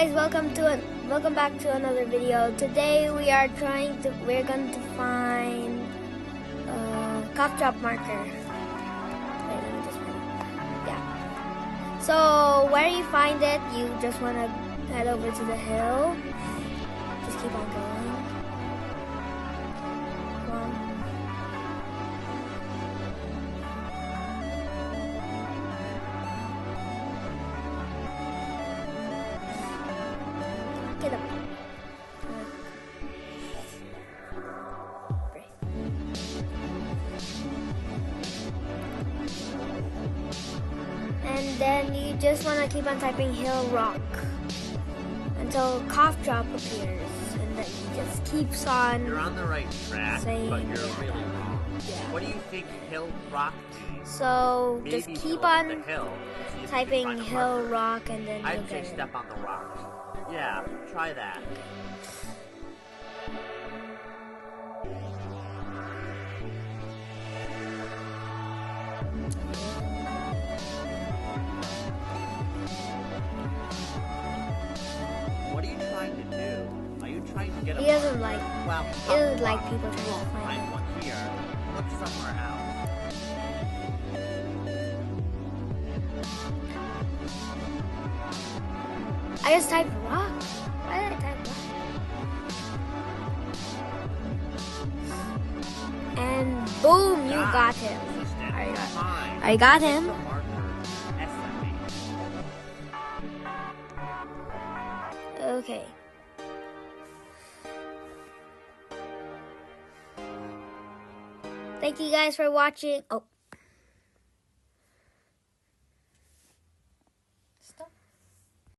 guys, welcome back to another video. Today we're going to find cough drop marker. Wait, let me just yeah. So where you find it, you just want to head over to the hill. Just keep on going. Come on. Get up. And then you just want to keep on typing hill rock until cough drop appears, and then you just keeps on. You're on the right track, but you're really wrong. Yeah. What do you think hill rock means? So Maybe just keep on hill, typing hill rock, and then I'd you'll say get it. step on the rock. Yeah, try that. What are you trying to do? Are you trying to get He a doesn't like. Well, He doesn't like people trying to find find one here. Look somewhere else. I just typed rock. Why did I type rock? And boom, you got him. I got him. Okay. Thank you guys for watching. Oh.